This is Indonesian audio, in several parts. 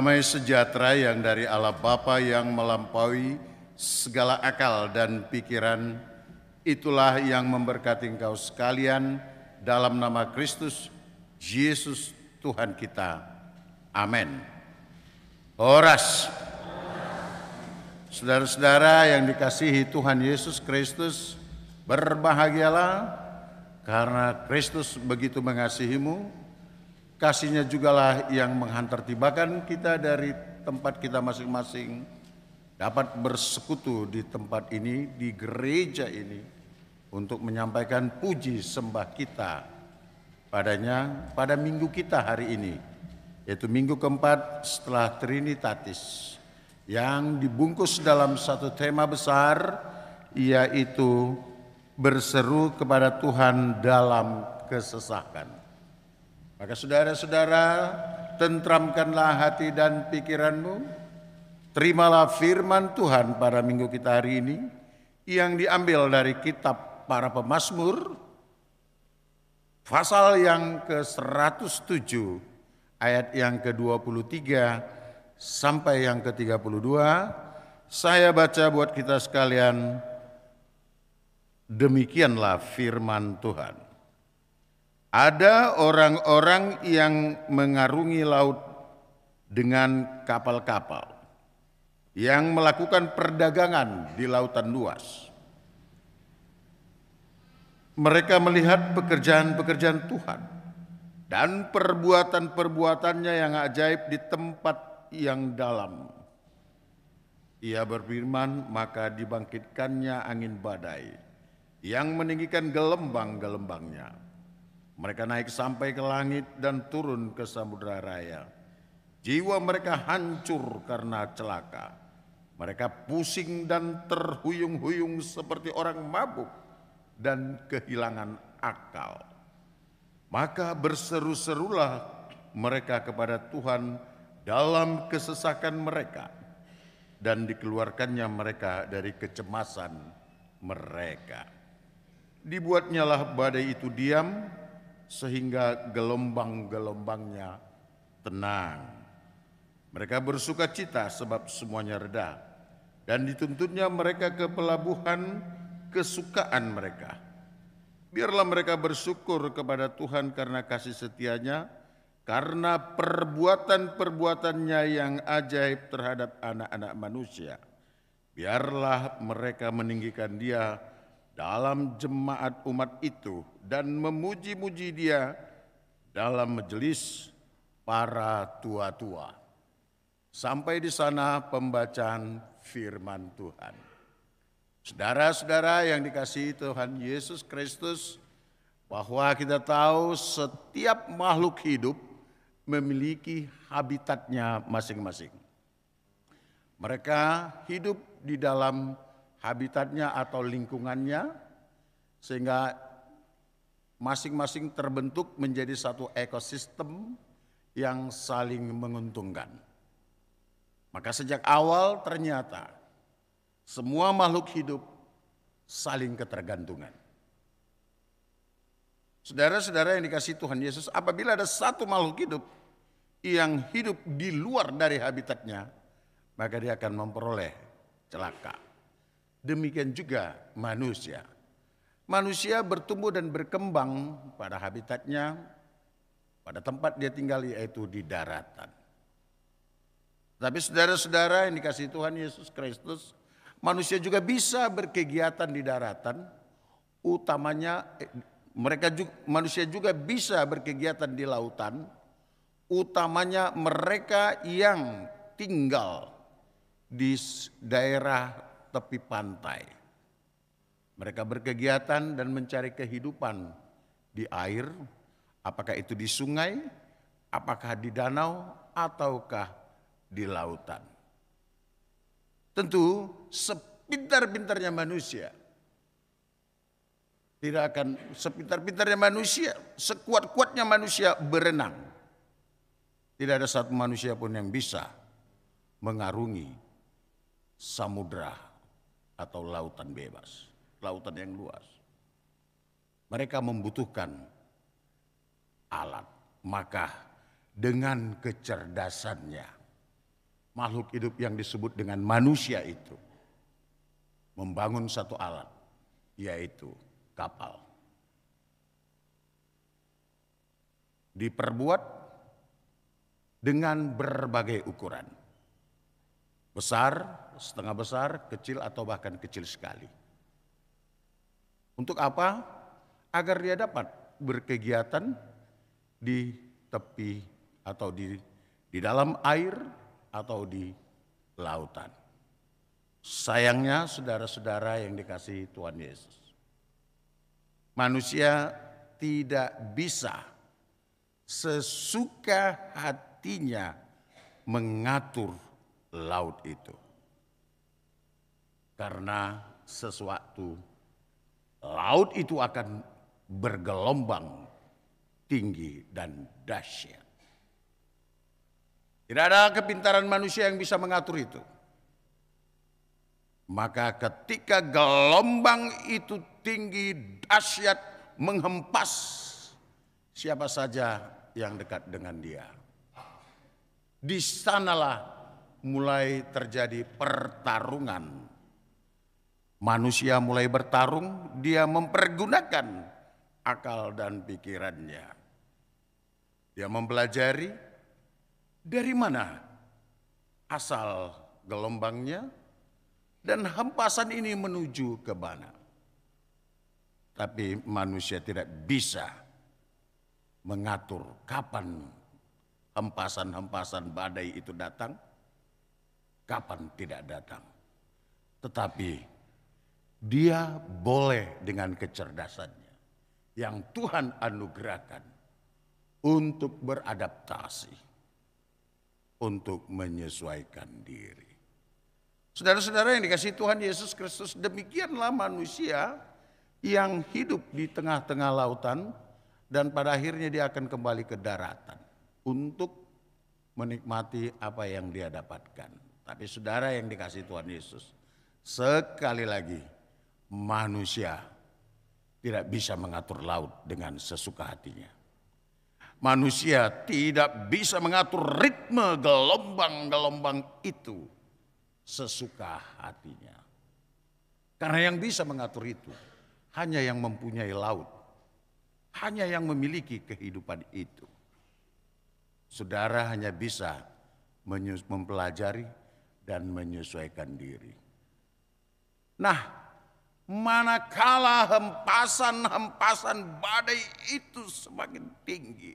Damai sejahtera yang dari Allah Bapa yang melampaui segala akal dan pikiran, itulah yang memberkati engkau sekalian dalam nama Kristus Yesus Tuhan kita. Amin. Horas. Saudara-saudara yang dikasihi Tuhan Yesus Kristus, berbahagialah karena Kristus begitu mengasihimu. Kasihnya jugalah yang menghantartibakan kita dari tempat kita masing-masing, dapat bersekutu di tempat ini, di gereja ini, untuk menyampaikan puji sembah kita padanya pada minggu kita hari ini, yaitu minggu keempat setelah Trinitatis, yang dibungkus dalam satu tema besar, yaitu berseru kepada Tuhan dalam kesesakan. Maka saudara-saudara, tentramkanlah hati dan pikiranmu, terimalah firman Tuhan pada minggu kita hari ini, yang diambil dari kitab para pemazmur, pasal yang ke-107, ayat yang ke-23 sampai yang ke-32, saya baca buat kita sekalian, demikianlah firman Tuhan. Ada orang-orang yang mengarungi laut dengan kapal-kapal, yang melakukan perdagangan di lautan luas. Mereka melihat pekerjaan-pekerjaan Tuhan dan perbuatan-perbuatannya yang ajaib di tempat yang dalam. Ia berfirman, maka dibangkitkannya angin badai yang meninggikan gelembang-gelembangnya. Mereka naik sampai ke langit dan turun ke samudera raya. Jiwa mereka hancur karena celaka. Mereka pusing dan terhuyung-huyung seperti orang mabuk dan kehilangan akal. Maka berseru-serulah mereka kepada Tuhan dalam kesesakan mereka, dan dikeluarkannya mereka dari kecemasan mereka. Dibuatnyalah badai itu diam, sehingga gelombang-gelombangnya tenang. Mereka bersuka cita sebab semuanya reda, dan dituntutnya mereka ke pelabuhan kesukaan mereka. Biarlah mereka bersyukur kepada Tuhan karena kasih setianya, karena perbuatan-perbuatannya yang ajaib terhadap anak-anak manusia. Biarlah mereka meninggikan Dia dalam jemaat umat itu dan memuji-muji Dia dalam majelis para tua-tua. Sampai di sana pembacaan firman Tuhan. Saudara-saudara yang dikasihi Tuhan Yesus Kristus, bahwa kita tahu setiap makhluk hidup memiliki habitatnya masing-masing. Mereka hidup di dalam habitatnya atau lingkungannya, sehingga masing-masing terbentuk menjadi satu ekosistem yang saling menguntungkan. Maka sejak awal ternyata semua makhluk hidup saling ketergantungan. Saudara-saudara yang dikasihi Tuhan Yesus, apabila ada satu makhluk hidup yang hidup di luar dari habitatnya, maka dia akan memperoleh celaka. Demikian juga manusia. Manusia bertumbuh dan berkembang pada habitatnya, pada tempat dia tinggal, yaitu di daratan. Tapi saudara-saudara yang dikasihi Tuhan Yesus Kristus, manusia juga bisa berkegiatan di daratan, utamanya manusia juga bisa berkegiatan di lautan, utamanya mereka yang tinggal di daerah tepi pantai. Mereka berkegiatan dan mencari kehidupan di air, apakah itu di sungai, apakah di danau, ataukah di lautan. Tentu sepintar-pintarnya manusia, tidak akan sepintar-pintarnya manusia, sekuat-kuatnya manusia berenang, tidak ada satu manusia pun yang bisa mengarungi samudra atau lautan bebas, lautan yang luas. Mereka membutuhkan alat, maka dengan kecerdasannya makhluk hidup yang disebut dengan manusia itu membangun satu alat, yaitu kapal. Diperbuat dengan berbagai ukuran. Besar, setengah besar, kecil atau bahkan kecil sekali. Untuk apa? Agar dia dapat berkegiatan di tepi atau di dalam air atau di lautan. Sayangnya saudara-saudara yang dikasihi Tuhan Yesus, manusia tidak bisa sesuka hatinya mengatur laut itu. Karena sesuatu laut itu akan bergelombang tinggi dan dahsyat. Tidak ada kepintaran manusia yang bisa mengatur itu. Maka ketika gelombang itu tinggi, dahsyat, menghempas siapa saja yang dekat dengan dia, di sanalah mulai terjadi pertarungan. Manusia mulai bertarung, dia mempergunakan akal dan pikirannya. Dia mempelajari dari mana asal gelombangnya dan hempasan ini menuju ke mana. Tapi manusia tidak bisa mengatur kapan hempasan-hempasan badai itu datang, kapan tidak datang. Tetapi dia boleh dengan kecerdasannya yang Tuhan anugerahkan untuk beradaptasi, untuk menyesuaikan diri. Saudara-saudara yang dikasihi Tuhan Yesus Kristus, demikianlah manusia yang hidup di tengah-tengah lautan dan pada akhirnya dia akan kembali ke daratan untuk menikmati apa yang dia dapatkan. Tapi saudara yang dikasihi Tuhan Yesus, sekali lagi manusia tidak bisa mengatur laut dengan sesuka hatinya. Manusia tidak bisa mengatur ritme gelombang-gelombang itu sesuka hatinya. Karena yang bisa mengatur itu hanya yang mempunyai laut, hanya yang memiliki kehidupan itu. Saudara hanya bisa mempelajari dan menyesuaikan diri. Nah, manakala hempasan-hempasan badai itu semakin tinggi,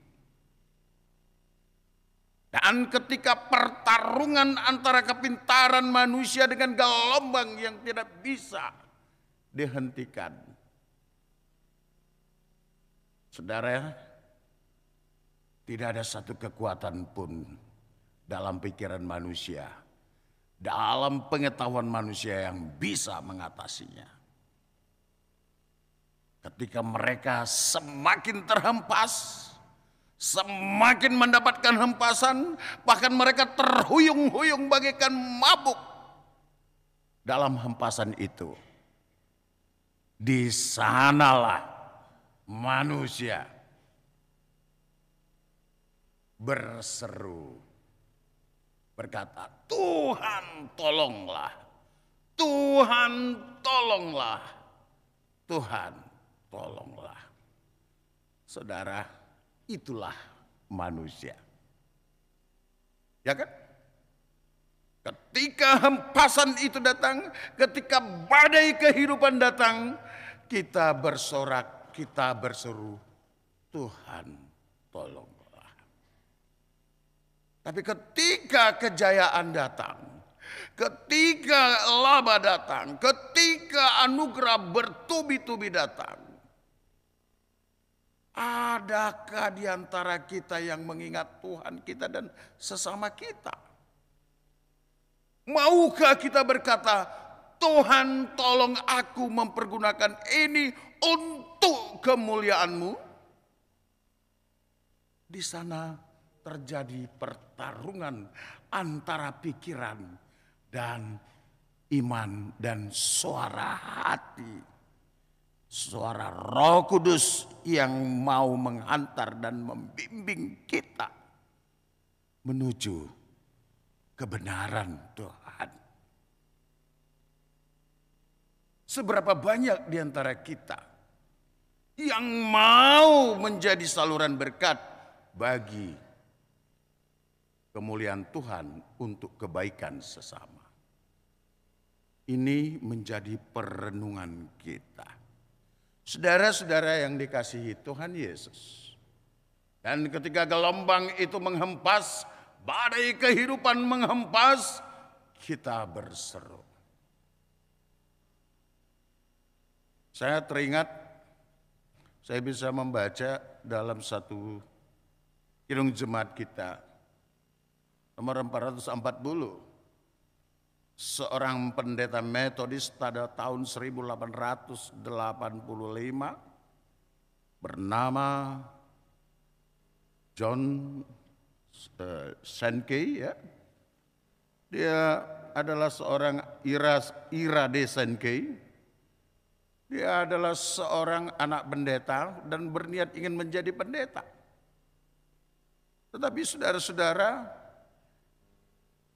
dan ketika pertarungan antara kepintaran manusia dengan gelombang yang tidak bisa dihentikan, saudara, tidak ada satu kekuatan pun dalam pikiran manusia, dalam pengetahuan manusia yang bisa mengatasinya. Ketika mereka semakin terhempas, semakin mendapatkan hempasan, bahkan mereka terhuyung-huyung bagaikan mabuk dalam hempasan itu. Di sanalah manusia berseru, berkata, Tuhan tolonglah, Tuhan tolonglah, Tuhan tolonglah. Saudara, itulah manusia. Ya kan? Ketika hempasan itu datang, ketika badai kehidupan datang, kita bersorak, kita berseru, Tuhan tolonglah. Tapi ketika kejayaan datang, ketika laba datang, ketika anugerah bertubi-tubi datang, adakah di antara kita yang mengingat Tuhan kita dan sesama kita? Maukah kita berkata, Tuhan tolong aku mempergunakan ini untuk kemuliaan-Mu? Di sana terjadi pertarungan antara pikiran dan iman dan suara hati. Suara Roh Kudus yang mau menghantar dan membimbing kita menuju kebenaran Tuhan. Seberapa banyak di antara kita yang mau menjadi saluran berkat bagi kemuliaan Tuhan untuk kebaikan sesama. Ini menjadi perenungan kita. Saudara-saudara yang dikasihi Tuhan Yesus. Dan ketika gelombang itu menghempas, badai kehidupan menghempas, kita berseru. Saya teringat, saya bisa membaca dalam satu kidung jemaat kita, nomor 440. Seorang pendeta metodis pada tahun 1885 bernama John Sankey, ya. Dia adalah seorang Ira de Sankey. Dia adalah seorang anak pendeta dan berniat ingin menjadi pendeta. Tetapi saudara-saudara,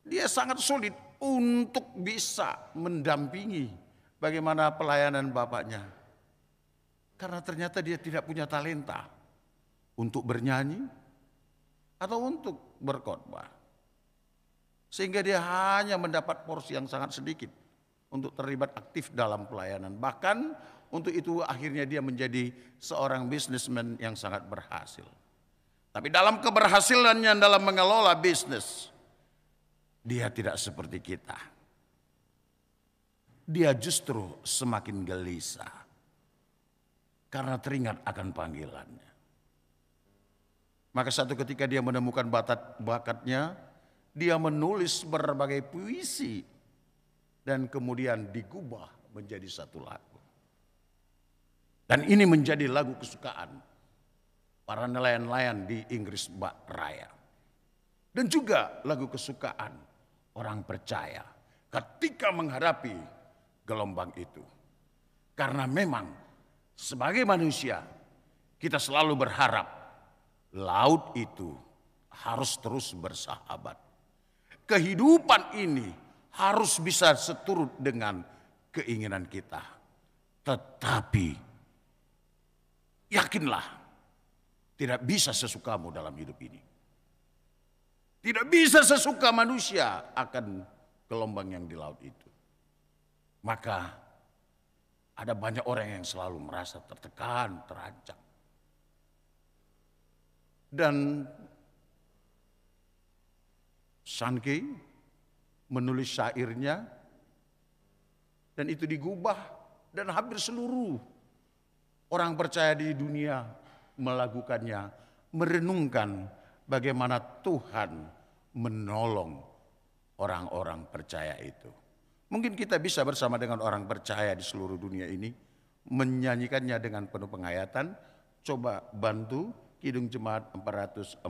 dia sangat sulit untuk bisa mendampingi bagaimana pelayanan bapaknya. Karena ternyata dia tidak punya talenta untuk bernyanyi atau untuk berkhotbah. Sehingga dia hanya mendapat porsi yang sangat sedikit untuk terlibat aktif dalam pelayanan. Bahkan untuk itu akhirnya dia menjadi seorang bisnismen yang sangat berhasil. Tapi dalam keberhasilannya dalam mengelola bisnis, dia tidak seperti kita. Dia justru semakin gelisah karena teringat akan panggilannya. Maka satu ketika dia menemukan bakatnya, dia menulis berbagai puisi dan kemudian digubah menjadi satu lagu. Dan ini menjadi lagu kesukaan para nelayan-nelayan di Inggris Raya. Dan juga lagu kesukaan orang percaya ketika menghadapi gelombang itu. Karena memang sebagai manusia kita selalu berharap laut itu harus terus bersahabat. Kehidupan ini harus bisa seturut dengan keinginan kita. Tetapi yakinlah, tidak bisa sesukamu dalam hidup ini. Tidak bisa sesuka manusia akan gelombang yang di laut itu. Maka ada banyak orang yang selalu merasa tertekan, terancam. Dan Sankey menulis syairnya dan itu digubah dan hampir seluruh orang percaya di dunia melakukannya, merenungkan bagaimana Tuhan menolong orang-orang percaya itu. Mungkin kita bisa bersama dengan orang percaya di seluruh dunia ini menyanyikannya dengan penuh penghayatan. Coba bantu Kidung Jemaat 440.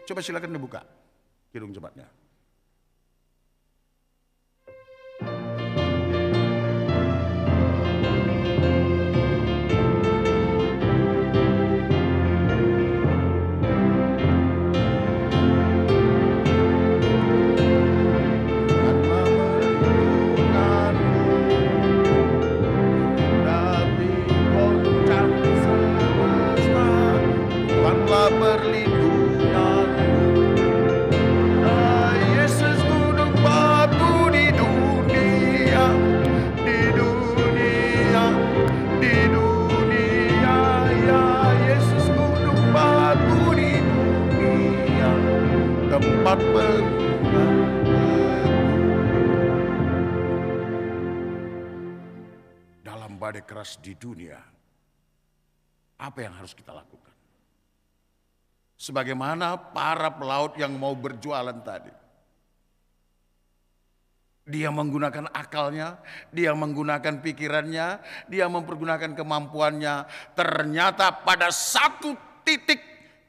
Coba silakan dibuka Kidung Jemaatnya. Dalam badai keras di dunia, apa yang harus kita lakukan? Sebagaimana para pelaut yang mau berjualan tadi. Dia menggunakan akalnya, dia menggunakan pikirannya, dia mempergunakan kemampuannya. Ternyata pada satu titik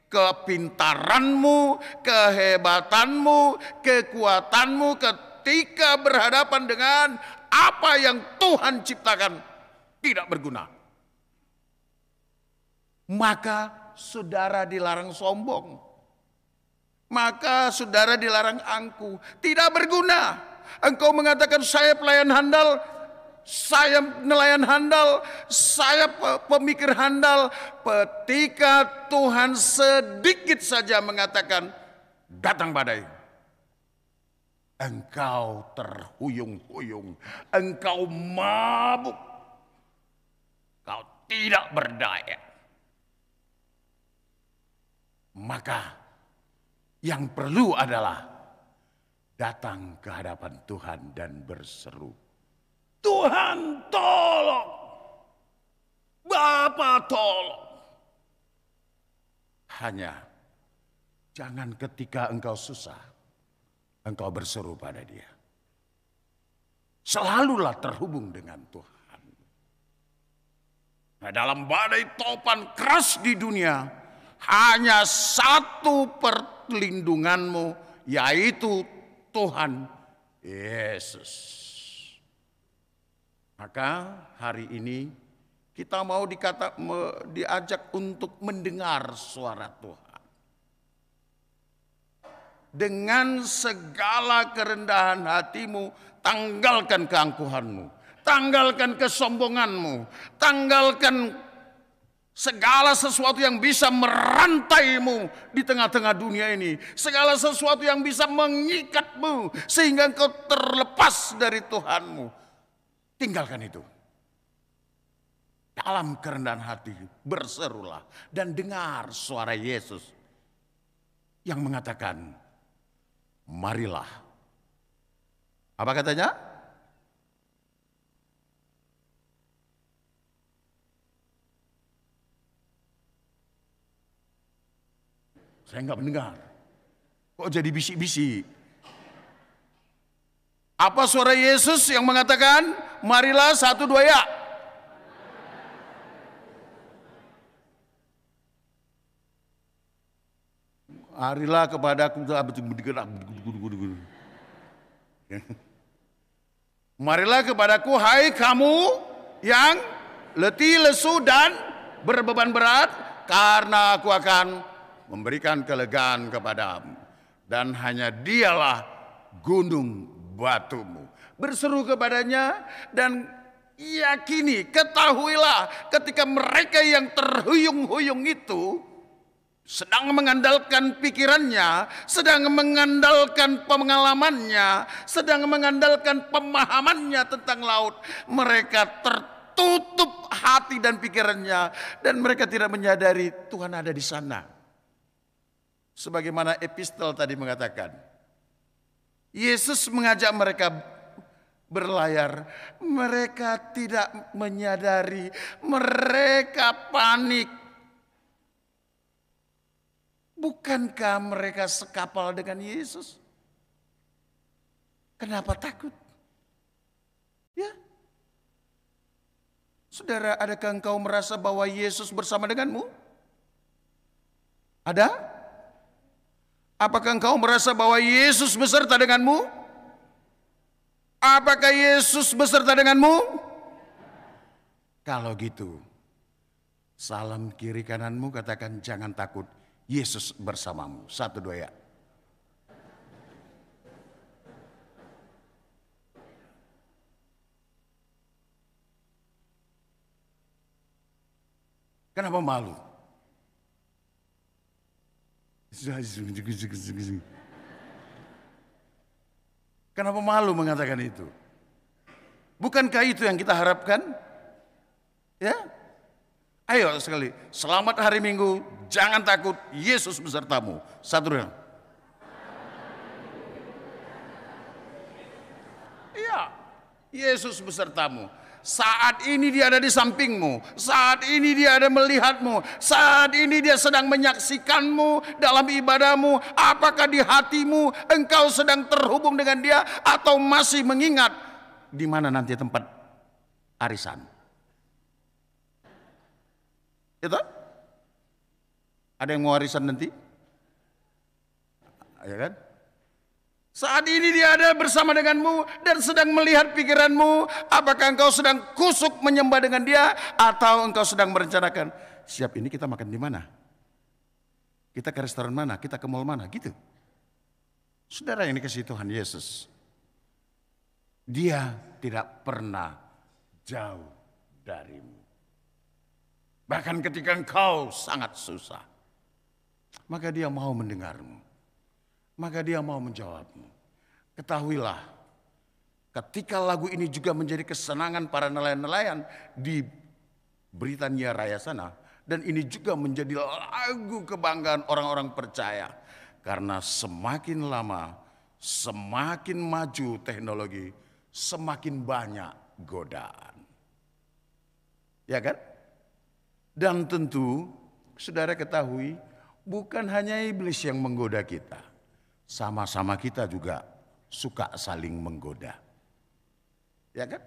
kepintaranmu, kehebatanmu, kekuatanmu ketika berhadapan dengan apa yang Tuhan ciptakan tidak berguna. Maka saudara dilarang sombong. Maka saudara dilarang angkuh. Tidak berguna. Engkau mengatakan saya pelayan handal, saya nelayan handal, saya pemikir handal. Ketika Tuhan sedikit saja mengatakan datang badai, engkau terhuyung-huyung, engkau mabuk, kau tidak berdaya. Maka yang perlu adalah datang ke hadapan Tuhan dan berseru, Tuhan tolong, Bapa tolong. Hanya jangan ketika engkau susah, engkau berseru pada Dia. Selalulah terhubung dengan Tuhan. Nah, dalam badai topan keras di dunia, hanya satu perlindunganmu, yaitu Tuhan Yesus. Maka hari ini kita mau diajak untuk mendengar suara Tuhan. Dengan segala kerendahan hatimu, tanggalkan keangkuhanmu, tanggalkan kesombonganmu, tanggalkan segala sesuatu yang bisa merantaimu di tengah-tengah dunia ini. Segala sesuatu yang bisa mengikatmu sehingga engkau terlepas dari Tuhanmu. Tinggalkan itu. Dalam kerendahan hati berserulah dan dengar suara Yesus yang mengatakan, marilah. Apa katanya? Saya enggak mendengar. Kok jadi bisik-bisik? Apa suara Yesus yang mengatakan, marilah, 1, 2 ya. Marilah kepadaku. Marilah kepadaku, hai kamu yang letih, lesu dan berbeban berat, karena aku akan memberikan kelegaan kepadamu. Dan hanya Dialah gunung batumu. Berseru kepadanya dan yakini, ketahuilah ketika mereka yang terhuyung-huyung itu sedang mengandalkan pikirannya, sedang mengandalkan pengalamannya, sedang mengandalkan pemahamannya tentang laut, mereka tertutup hati dan pikirannya dan mereka tidak menyadari Tuhan ada di sana. Sebagaimana epistel tadi mengatakan, Yesus mengajak mereka berlayar, mereka tidak menyadari, mereka panik. Bukankah mereka sekapal dengan Yesus? Kenapa takut? Ya, saudara, adakah engkau merasa bahwa Yesus bersama denganmu? Ada? Apakah engkau merasa bahwa Yesus beserta denganmu? Apakah Yesus beserta denganmu? Kalau gitu, salam kiri kananmu, katakan jangan takut, Yesus bersamamu. 1, 2 ya. Kenapa malu? Kenapa malu mengatakan itu? Bukankah itu yang kita harapkan? Ya? Ayo sekali, selamat hari Minggu, jangan takut, Yesus besertamu. 1, 2. Iya, Yesus besertamu. Saat ini Dia ada di sampingmu, saat ini Dia ada melihatmu, saat ini Dia sedang menyaksikanmu dalam ibadahmu. Apakah di hatimu engkau sedang terhubung dengan Dia atau masih mengingat di mana nanti tempat arisan? Itu? Ada yang mau arisan nanti? Ya kan? Saat ini Dia ada bersama denganmu dan sedang melihat pikiranmu. Apakah engkau sedang kusuk menyembah dengan Dia atau engkau sedang merencanakan, siap ini kita makan di mana? Kita ke restoran mana? Kita ke mall mana? Gitu. Saudara yang dikasihi Tuhan Yesus, Dia tidak pernah jauh darimu. Bahkan ketika engkau sangat susah, maka Dia mau mendengarmu. Maka Dia mau menjawabmu. Ketahuilah, ketika lagu ini juga menjadi kesenangan para nelayan-nelayan di Britania Raya sana, dan ini juga menjadi lagu kebanggaan orang-orang percaya. Karena semakin lama, semakin maju teknologi, semakin banyak godaan. Ya kan? Dan tentu, saudara ketahui, bukan hanya iblis yang menggoda kita. Sama-sama kita juga suka saling menggoda. Ya kan?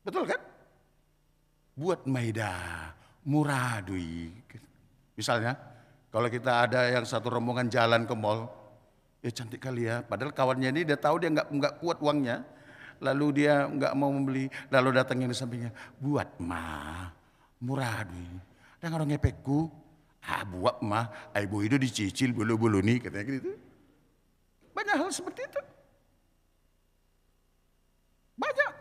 Betul kan? Buat Maida, muradui. Misalnya, kalau kita ada yang satu rombongan jalan ke mall, ya cantik kali ya. Padahal kawannya ini dia tahu dia nggak kuat uangnya, lalu dia nggak mau membeli, lalu datang yang di sampingnya, buat mah, muradui. Dan orang ngepekku, buat mah, ibu itu dicicil bulu-bulu nih, katanya gitu. Banyak hal seperti itu. Banyak.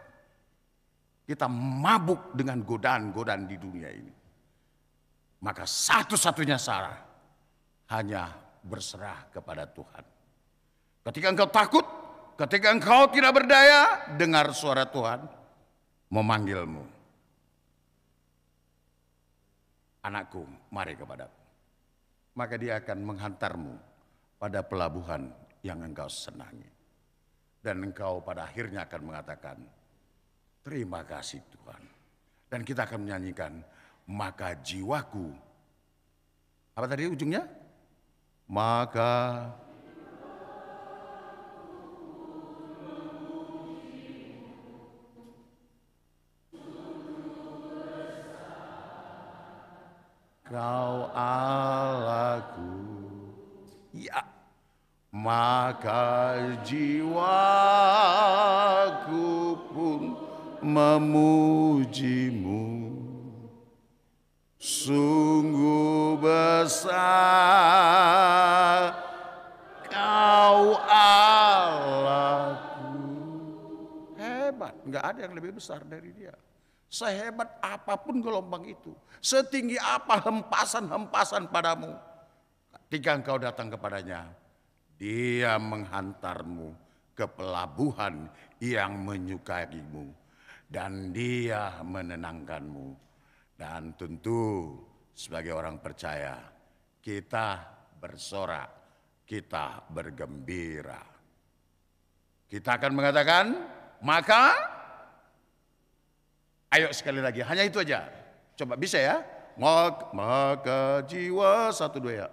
Kita mabuk dengan godaan-godaan di dunia ini. Maka satu-satunya cara hanya berserah kepada Tuhan. Ketika engkau takut, ketika engkau tidak berdaya, dengar suara Tuhan memanggilmu. Anakku, mari kepadaku. Maka Dia akan menghantarmu pada pelabuhan yang engkau senangi. Dan engkau pada akhirnya akan mengatakan, terima kasih Tuhan. Dan kita akan menyanyikan, maka jiwaku. Apa tadi ujungnya? Maka Kau Allahku, ya, maka jiwaku pun memujimu. Sungguh besar Kau Allahku. Hebat, nggak ada yang lebih besar dari Dia. Sehebat apapun gelombang itu, setinggi apa hempasan-hempasan padamu, ketika engkau datang kepadanya, Dia menghantarmu ke pelabuhan yang menyukaimu, dan Dia menenangkanmu. Dan tentu sebagai orang percaya, kita bersorak, kita bergembira. Kita akan mengatakan, maka ayo sekali lagi, hanya itu aja. Coba bisa ya. Maka jiwa, 1, 2 ya.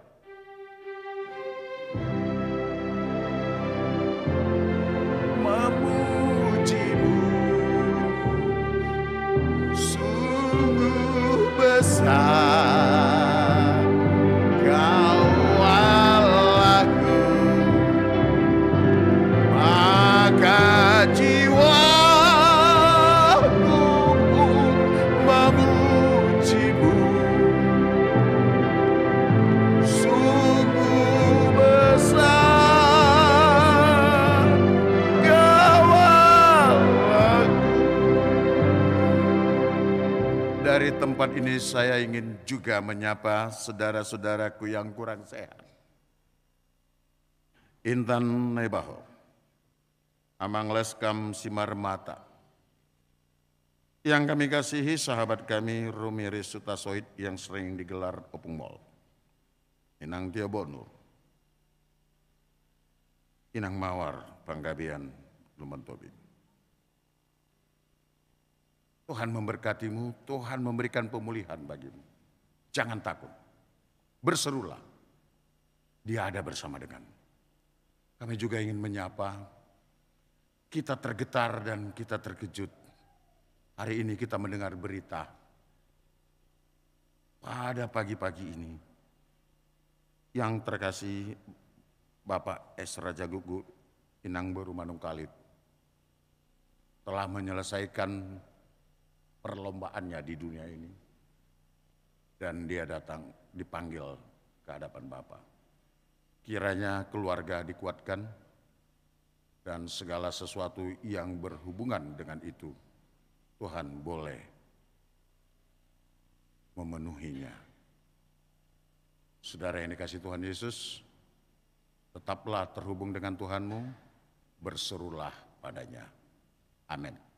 Memujimu, sungguh besar Kau Allahku. Maka jiwa dari tempat ini saya ingin juga menyapa saudara-saudaraku yang kurang sehat. Intan Nebaho, Amang Leskam Simar Mata. Yang kami kasihi sahabat kami Rumi Risutasoid yang sering digelar Opung Mall. Inang Tio Bonur, Inang Mawar, Panggabian, Lumantobi. Tuhan memberkatimu, Tuhan memberikan pemulihan bagimu. Jangan takut, berserulah, Dia ada bersama denganmu. Kami juga ingin menyapa, kita tergetar dan kita terkejut. Hari ini kita mendengar berita, pada pagi-pagi ini, yang terkasih Bapak Esra Jagugu Inang Baru Manung Kalit telah menyelesaikan perlombaannya di dunia ini. Dan dia datang, dipanggil ke hadapan Bapa. Kiranya keluarga dikuatkan dan segala sesuatu yang berhubungan dengan itu Tuhan boleh memenuhinya. Saudara yang dikasihi Tuhan Yesus, tetaplah terhubung dengan Tuhanmu, berserulah padanya. Amin.